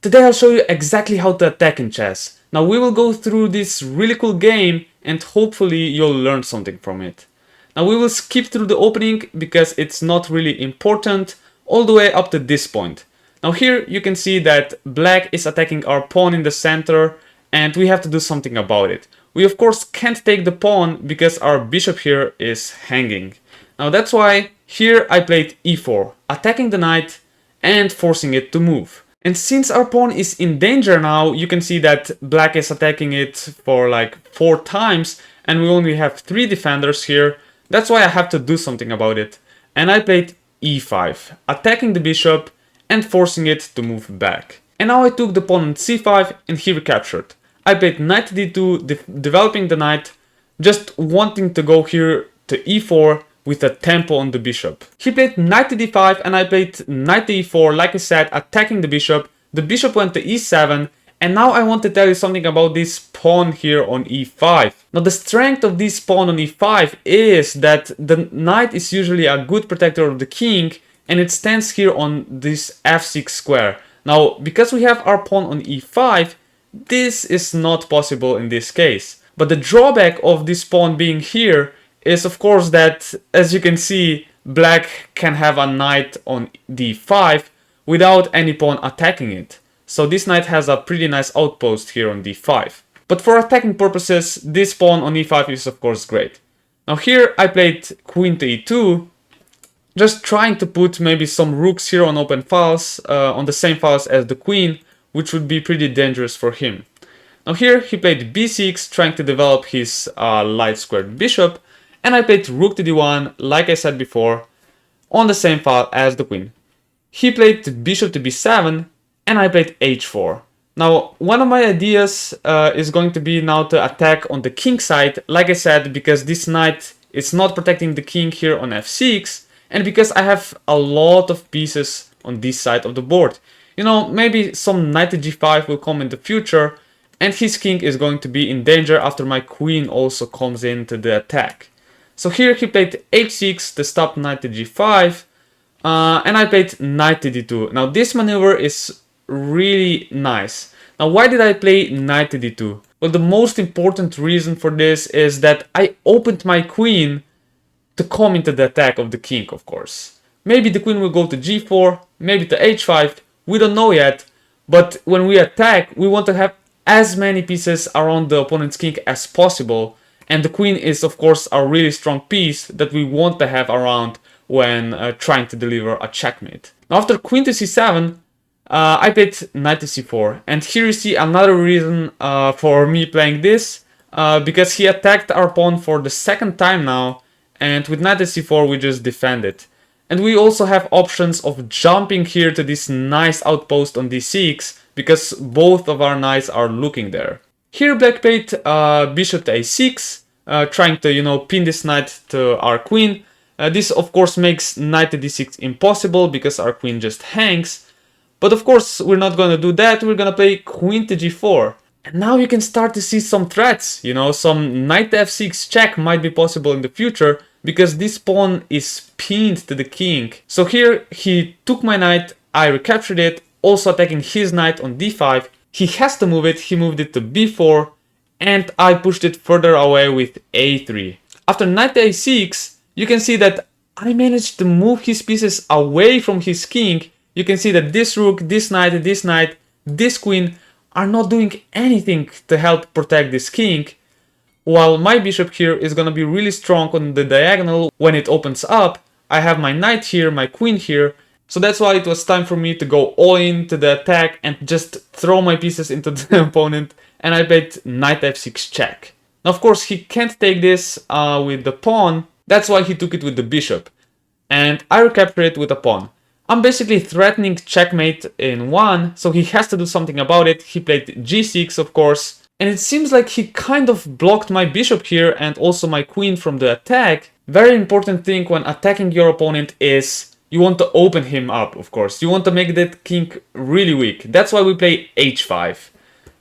Today I'll show you exactly how to attack in chess. Now we will go through this really cool game and hopefully you'll learn something from it. Now we will skip through the opening because it's not really important all the way up to this point. Now here you can see that black is attacking our pawn in the center and we have to do something about it. We of course can't take the pawn because our bishop here is hanging. Now that's why here I played e4, attacking the knight and forcing it to move. And since our pawn is in danger now, you can see that black is attacking it for like 4 times and we only have 3 defenders here. That's why I have to do something about it. And I played e5, attacking the bishop and forcing it to move back. And now I took the pawn on c5 and he recaptured. I played knight to d2, developing the knight, just wanting to go here to e4 with a tempo on the bishop. He played knight to d5 and I played knight to e4, like I said, attacking the bishop. The bishop went to e7 and now I want to tell you something about this pawn here on e5. Now the strength of this pawn on e5 is that the knight is usually a good protector of the king and it stands here on this f6 square. Now because we have our pawn on e5, this is not possible in this case. But the drawback of this pawn being here is of course that, as you can see, black can have a knight on d5 without any pawn attacking it. So this knight has a pretty nice outpost here on d5. But for attacking purposes, this pawn on e5 is of course great. Now here I played queen to e2, just trying to put maybe some rooks here on open files, on the same files as the queen, which would be pretty dangerous for him. Now here he played b6, trying to develop his light squared bishop, and I played rook to d1, like I said before, on the same file as the queen. He played bishop to b7, and I played h4. Now, one of my ideas is going to be now to attack on the king side, like I said, because this knight is not protecting the king here on f6, and because I have a lot of pieces on this side of the board. You know, maybe some knight to g5 will come in the future, and his king is going to be in danger after my queen also comes into the attack. So here he played h6 to stop knight to g5, and I played knight to d2. Now this maneuver is really nice. Now why did I play knight to d2? Well, the most important reason for this is that I opened my queen to come into the attack of the king, of course. Maybe the queen will go to g4, maybe to h5, we don't know yet, but when we attack, we want to have as many pieces around the opponent's king as possible. And the queen is of course a really strong piece that we want to have around when trying to deliver a checkmate. Now after queen to c7, I played knight to c4. And here you see another reason for me playing this, because he attacked our pawn for the second time now, and with knight to c4 we just defend it. And we also have options of jumping here to this nice outpost on d6, because both of our knights are looking there. Here black played bishop to a6, trying to, you know, pin this knight to our queen. This of course makes knight to d6 impossible because our queen just hangs. But of course we're not gonna do that, we're gonna play queen to g4. And now you can start to see some threats, you know, some knight to f6 check might be possible in the future because this pawn is pinned to the king. So here he took my knight, I recaptured it, also attacking his knight on d5. He has to move it, he moved it to b4, and I pushed it further away with a3. After knight to a6, you can see that I managed to move his pieces away from his king. You can see that this rook, this knight, this queen are not doing anything to help protect this king, while my bishop here is gonna be really strong on the diagonal when it opens up. I have my knight here, my queen here, so that's why it was time for me to go all in to the attack and just throw my pieces into the opponent, and I played knight f6 check. Now of course he can't take this with the pawn, that's why he took it with the bishop, and I recaptured it with a pawn. I'm basically threatening checkmate in 1, so he has to do something about it. He played g6 of course, and it seems like he kind of blocked my bishop here and also my queen from the attack. Very important thing when attacking your opponent is you want to open him up, of course. You want to make that king really weak. That's why we play h5.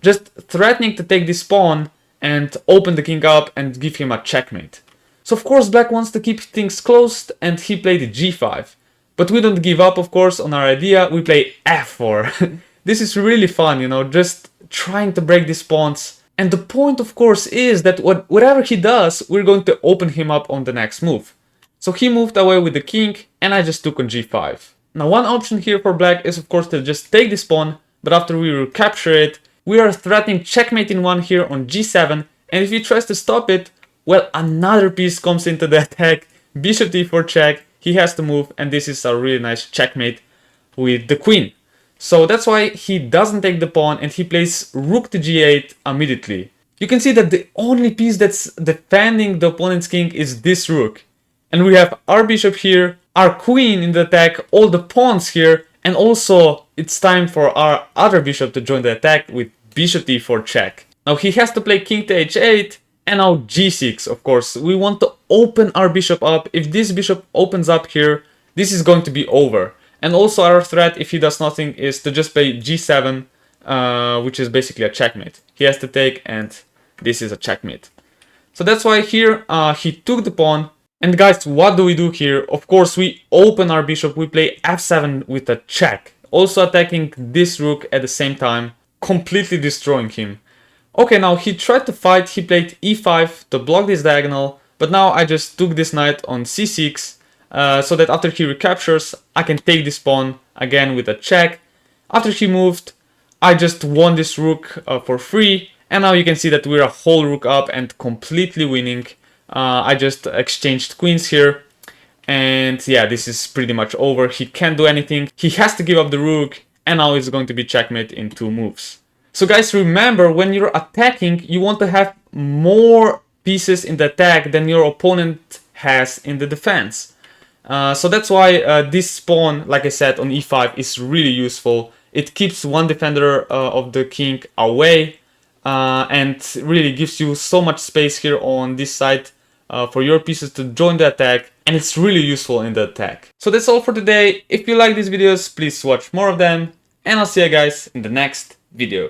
Just threatening to take this pawn and open the king up and give him a checkmate. So of course black wants to keep things closed and he played g5. But we don't give up, of course, on our idea. We play f4. This is really fun, you know, just trying to break these pawns. And the point, of course, is that whatever he does, we're going to open him up on the next move. So he moved away with the king, and I just took on g5. Now one option here for black is of course to just take this pawn, but after we recapture it, we are threatening checkmating one here on g7, and if he tries to stop it, well, another piece comes into the attack, bishop d4 check, he has to move, and this is a really nice checkmate with the queen. So that's why he doesn't take the pawn and he plays rook to g8 immediately. You can see that the only piece that's defending the opponent's king is this rook. And we have our bishop here, our queen in the attack, all the pawns here, and also it's time for our other bishop to join the attack with bishop d4 check. Now he has to play king to h8 and now g6, of course. We want to open our bishop up. If this bishop opens up here, this is going to be over. And also our threat, if he does nothing, is to just play g7, which is basically a checkmate. He has to take, and this is a checkmate. So that's why here he took the pawn. And guys, what do we do here? Of course, we open our bishop, we play f7 with a check. Also attacking this rook at the same time, completely destroying him. Okay, now he tried to fight, he played e5 to block this diagonal, but now I just took this knight on c6, so that after he recaptures, I can take this pawn again with a check. After he moved, I just won this rook for free, and now you can see that we're a whole rook up and completely winning. I just exchanged queens here, and yeah, this is pretty much over. He can't do anything, he has to give up the rook, and now it's going to be checkmate in 2 moves. So guys, remember, when you're attacking, you want to have more pieces in the attack than your opponent has in the defense. So that's why this pawn, like I said, on e5 is really useful. It keeps one defender of the king away, and really gives you so much space here on this side for your pieces to join the attack, and it's really useful in the attack. So that's all for today. If you like these videos, please watch more of them, and I'll see you guys in the next video.